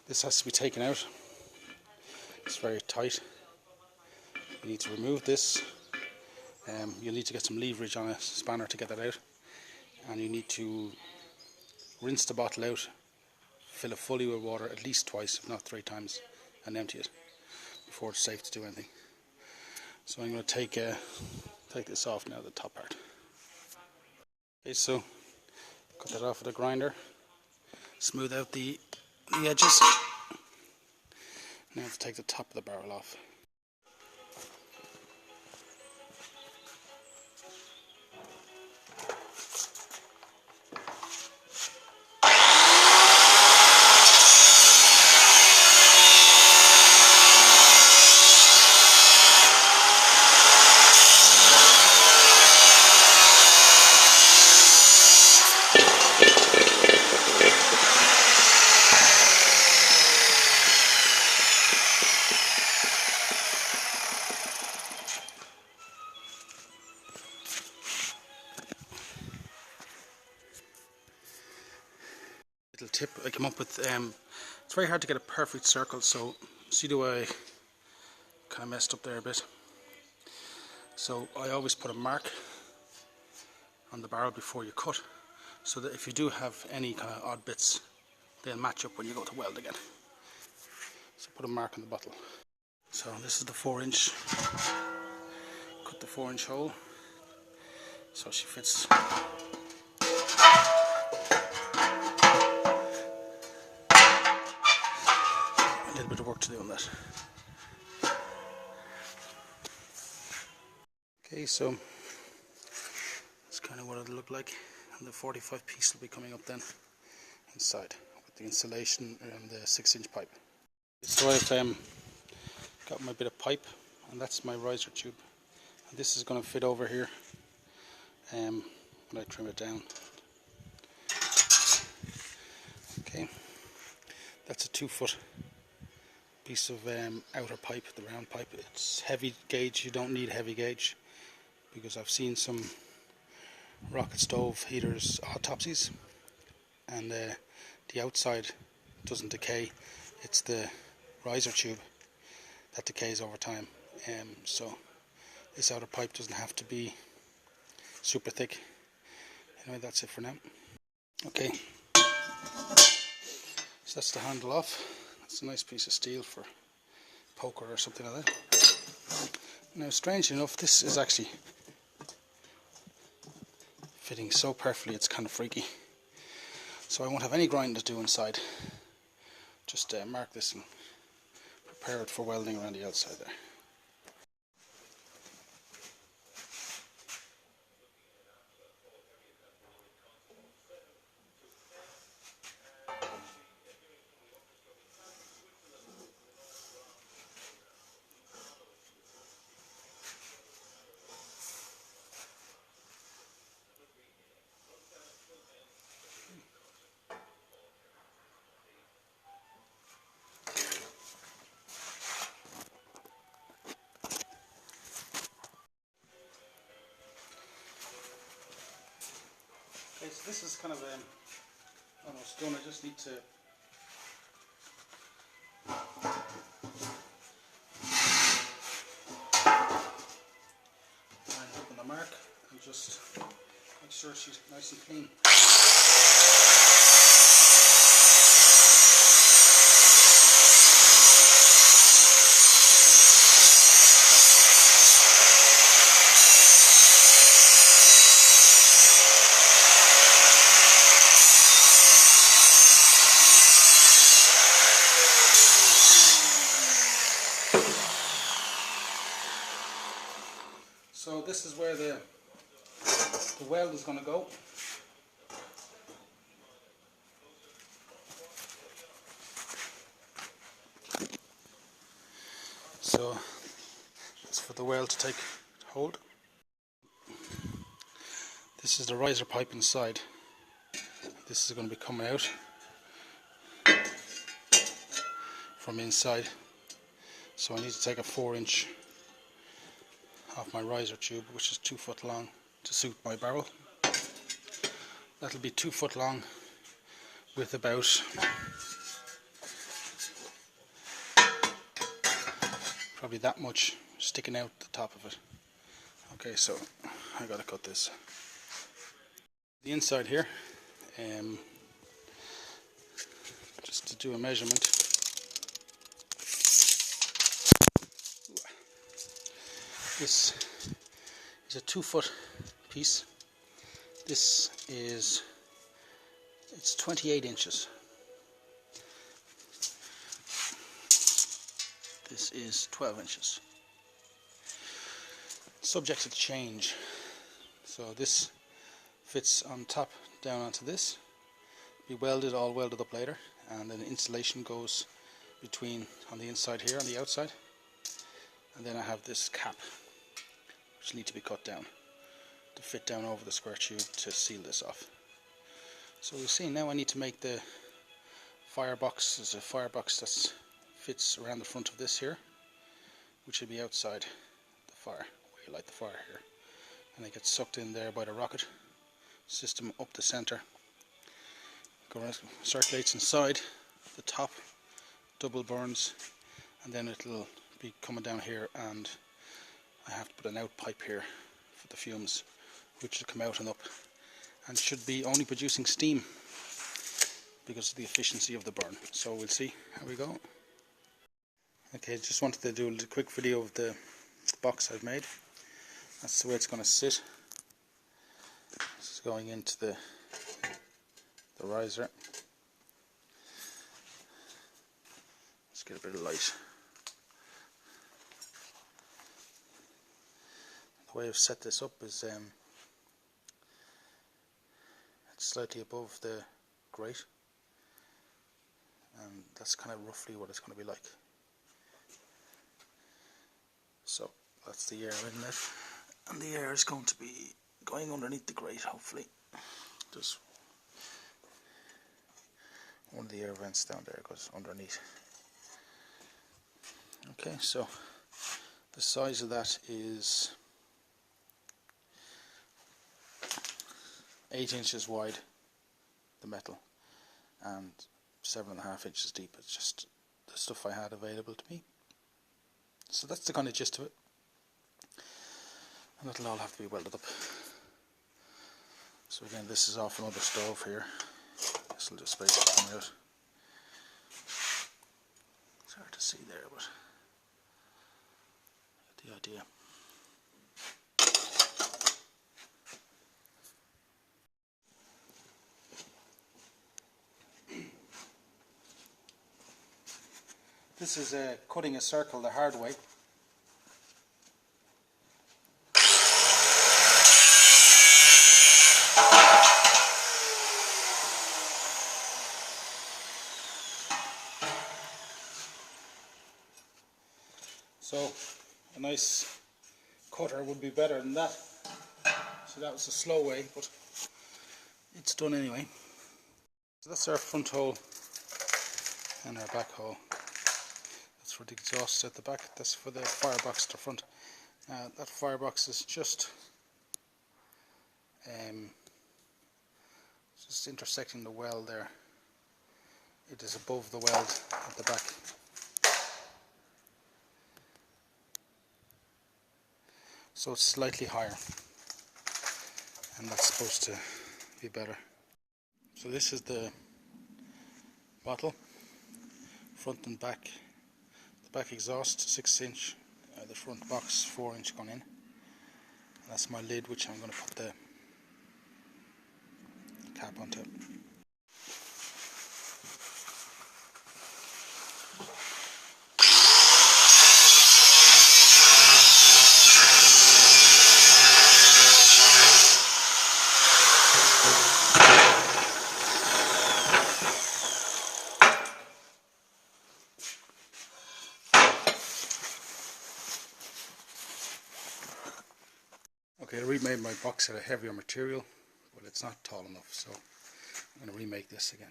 This has to be taken out. It's very tight. You need to remove this. You'll need to get some leverage on a spanner to get that out, and you need to rinse the bottle out, fill it fully with water at least twice, if not 3 times, and empty it before it's safe to do anything. So I'm going to take this off now, the top part. Okay, so cut that off with a grinder, smooth out the edges. Now to take the top of the barrel off. Little tip I came up with, it's very hard to get a perfect circle, so see the way I kind of messed up there a bit. So I always put a mark on the barrel before you cut, so that if you do have any kind of odd bits, they'll match up when you go to weld again. So put a mark on the bottle. So this is the 4-inch, cut the 4-inch hole so she fits. A little bit of work to do on that. Okay, so that's kind of what it'll look like, and the 45 piece will be coming up then inside with the insulation and the 6-inch pipe. So I've got my bit of pipe, and that's my riser tube, and this is going to fit over here when I trim it down. Okay, that's a 2-foot piece of outer pipe, the round pipe. It's heavy gauge. You don't need heavy gauge, because I've seen some rocket stove heaters autopsies, and the outside doesn't decay. It's the riser tube that decays over time, so this outer pipe doesn't have to be super thick. Anyway, that's it for now. Okay, so that's the handle off. It's a nice piece of steel for poker or something like that. Now, strangely enough, this is actually fitting so perfectly, it's kind of freaky. So I won't have any grinding to do inside. Just mark this and prepare it for welding around the outside there. Okay, so this is kind of almost done. I just need to line up on the mark and just make sure she's nice and clean. So this is where the weld is going to go. So it's for the weld to take hold. This is the riser pipe inside. This is going to be coming out from inside. So I need to take a 4-inch off my riser tube, which is 2 foot long, to suit my barrel. That'll be 2 foot long with about probably that much sticking out the top of it. Okay, so I gotta cut this. The inside here, just to do a measurement. This is a 2-foot piece. This is, it's 28 inches. This is 12 inches. Subject to change. So this fits on top down onto this. Be welded, all welded up later, and then the insulation goes between on the inside here, on the outside. And then I have this cap, which need to be cut down to fit down over the square tube to seal this off. So we see now I need to make the firebox. There's a firebox that fits around the front of this here, which will be outside the fire, where you light the fire here, and it gets sucked in there by the rocket system up the center. Circulates inside the top, double burns, and then it'll be coming down here, and I have to put an out pipe here for the fumes, which will come out and up, and should be only producing steam because of the efficiency of the burn. So we'll see how we go. Okay, just wanted to do a quick video of the box I've made. That's the way it's going to sit. This is going into the riser. Let's get a bit of light. The way I've set this up is it's slightly above the grate, and that's kind of roughly what it's going to be like. So that's the air inlet, and the air is going to be going underneath the grate, hopefully. Just one of the air vents down there goes underneath. Okay, so the size of that is 8 inches wide, the metal, and 7.5 inches deep. It's just the stuff I had available to me. So that's the kind of gist of it, and it'll all have to be welded up. So again, this is off another stove here. This will just basically come out. It's hard to see there, but you get the idea. This is cutting a circle the hard way. So a nice cutter would be better than that. So that was a slow way, but it's done anyway. So that's our front hole and our back hole. That's for the exhaust at the back. That's for the firebox at the front. That firebox is just intersecting the weld there. It is above the weld at the back. So it's slightly higher, and that's supposed to be better. So this is the bottle, front and back. The back exhaust 6 inch, the front box 4 inch gone in. And that's my lid, which I'm going to put the cap on top. Okay, I remade my box out of heavier material, but it's not tall enough, so I'm going to remake this again.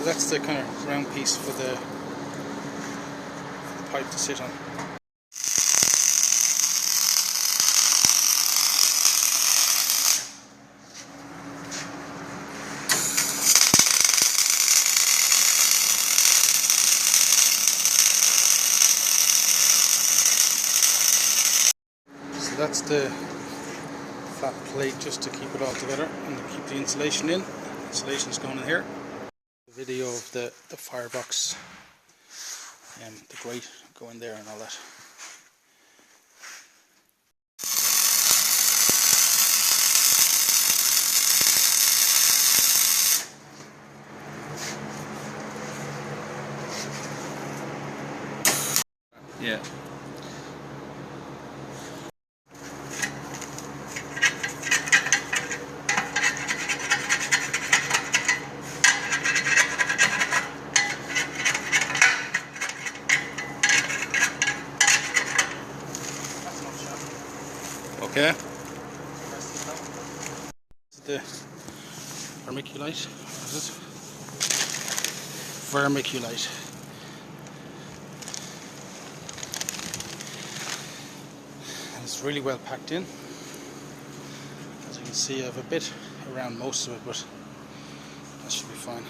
So that's the kind of round piece for the pipe to sit on. So that's the flat plate just to keep it all together and to keep the insulation in. Insulation is going in here. The video of the firebox and the grate go in there and all that. Yeah. Okay. The vermiculite. What is it? Vermiculite. And it's really well packed in. As you can see, I have a bit around most of it, but that should be fine.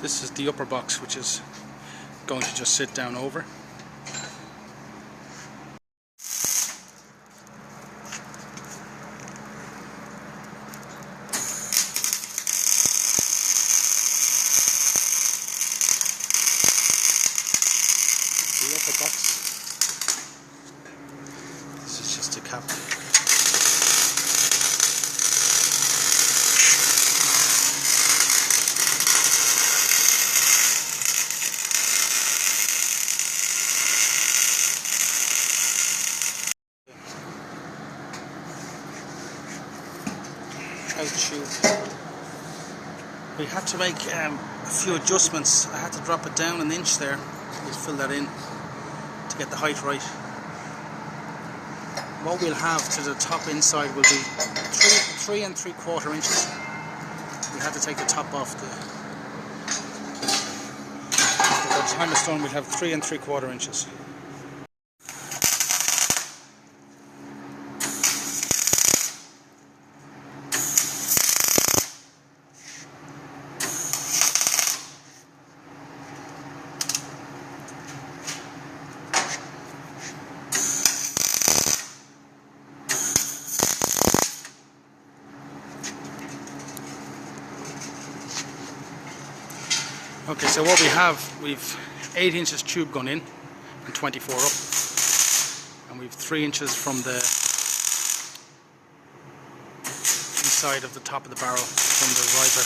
This is the upper box, which is going to just sit down over. The upper box. This is just a cap. Tube. We had to make a few adjustments. I had to drop it down an inch there. Just fill that in to get the height right. What we'll have to the top inside will be 3 3/4 inches. We had to take the top off by the time it's done, we'll have 3 3/4 inches. Okay, so what we have, we've 8 inches tube gone in and 24 up, and we've 3 inches from the inside of the top of the barrel from the riser,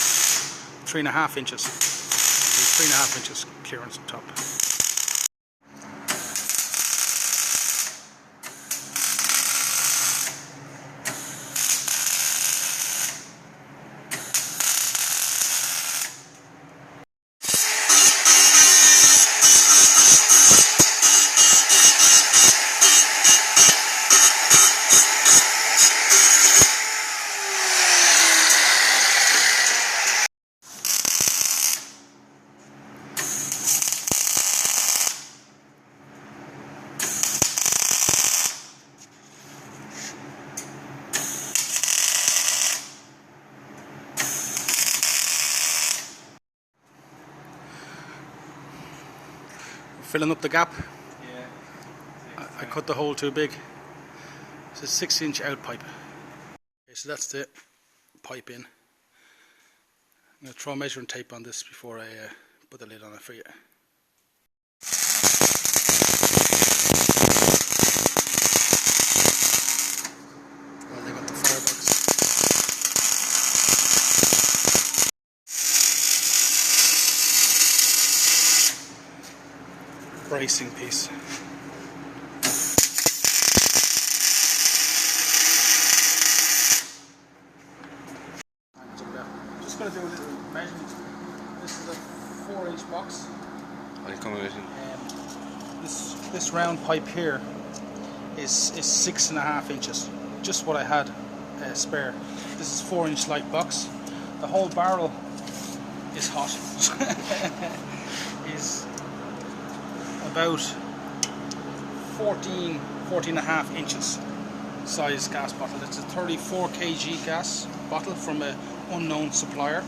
3.5 inches. So 3.5 inches clearance on top. Filling up the gap. Yeah. I cut the hole too big. It's a 6-inch out pipe. Okay, so that's the pipe in. I'm going to throw measuring tape on this before I put the lid on it for you. Well, they got the firebox. Bracing piece. Just just going to do a little measurement. This is a 4-inch box. I'll come with it. This round pipe here is 6.5 inches. Just what I had spare. This is 4-inch light box. The whole barrel is hot. Is about 14.5 inches size gas bottle. It's a 34 kg gas bottle from an unknown supplier.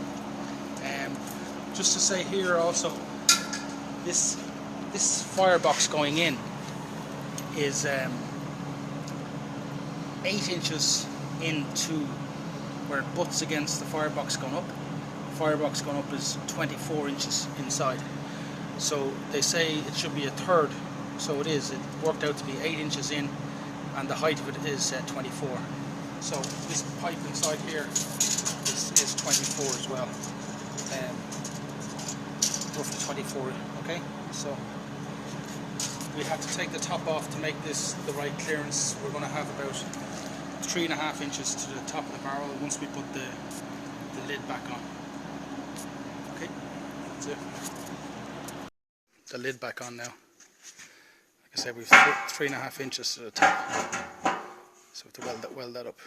Just to say here also, this firebox going in is 8 inches into where it butts against the firebox going up. The firebox going up is 24 inches inside. So they say it should be a third. So it is. It worked out to be 8 inches in, and the height of it is 24. So this pipe inside here is 24 as well. Roughly 24. Okay. So we had to take the top off to make this the right clearance. We're going to have about 3.5 inches to the top of the barrel once we put the lid back on. Okay, that's it. The lid back on now. Like I said, we've 3.5 inches to the top, so we have to weld that up.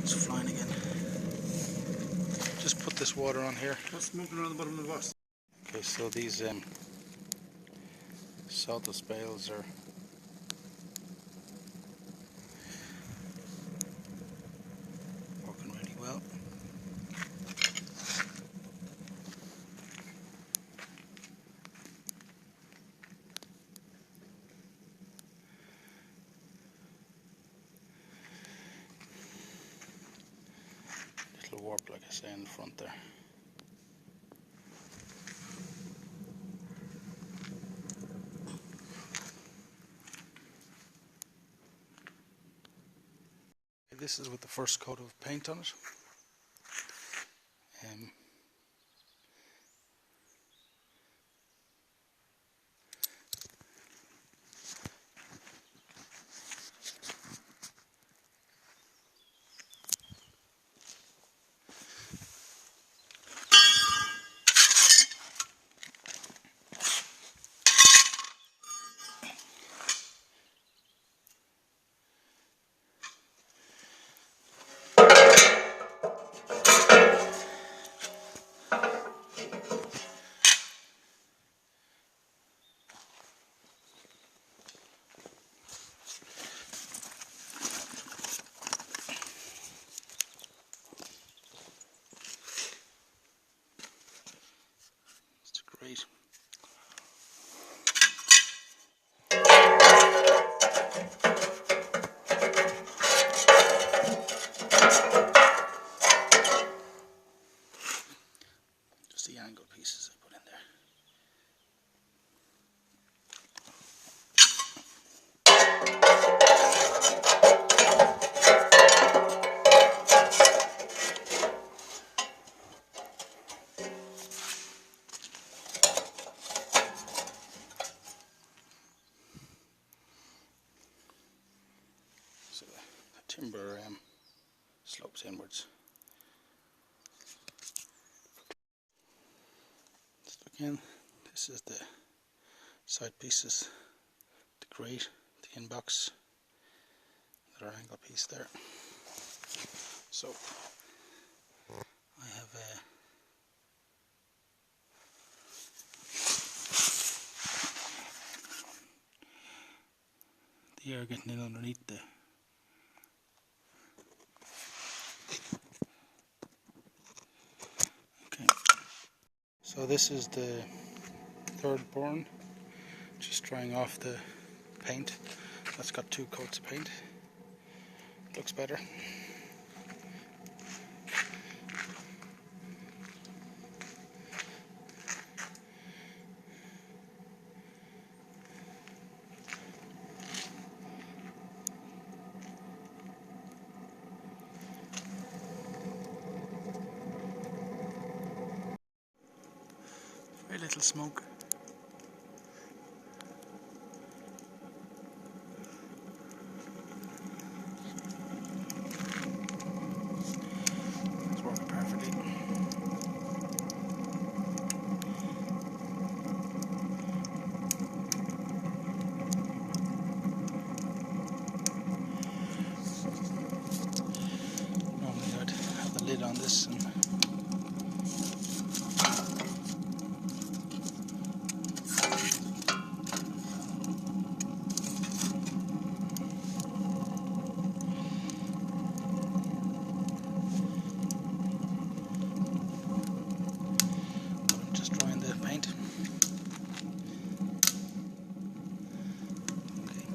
It's flying again. Just put this water on here. What's moving around the bottom of the box? Okay, so these sawdust bales are working really well. Little warp, like I say, in the front there. This is with the first coat of paint on it. It's great. Just the angle pieces I put in there. So the timber slopes inwards. So again, this is the side pieces, the grate, the inbox, another angle piece there. So I have the air getting in underneath the. Okay, so this is the third burn, just drying off the paint. That's got 2 coats of paint. Looks better. Very little smoke. It's working perfectly. Normally I'd have the lid on this and I'm just drying the paint. Okay,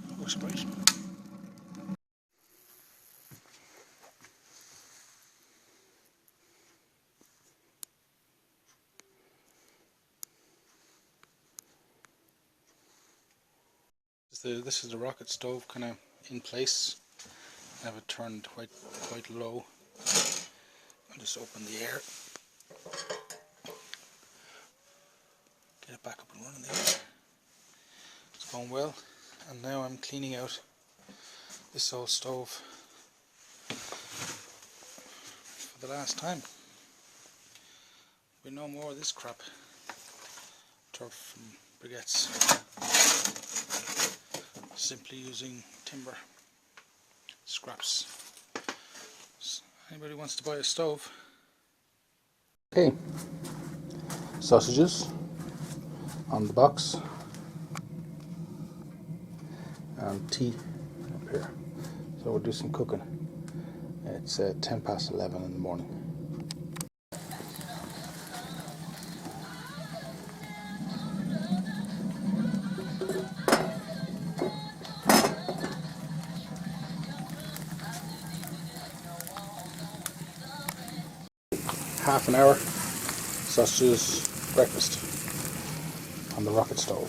that works great. This is the rocket stove kind of in place. I have it turned quite low. I'll just open the air. Get it back up and running there. It's going well. And now I'm cleaning out this old stove for the last time. We no more of this crap. Turf from briquettes. Simply using timber scraps. So anybody wants to buy a stove? Okay, sausages on the box and tea up here. So we'll do some cooking. It's 10 past 11 in the morning. Half an hour, sausages, breakfast on the rocket stove.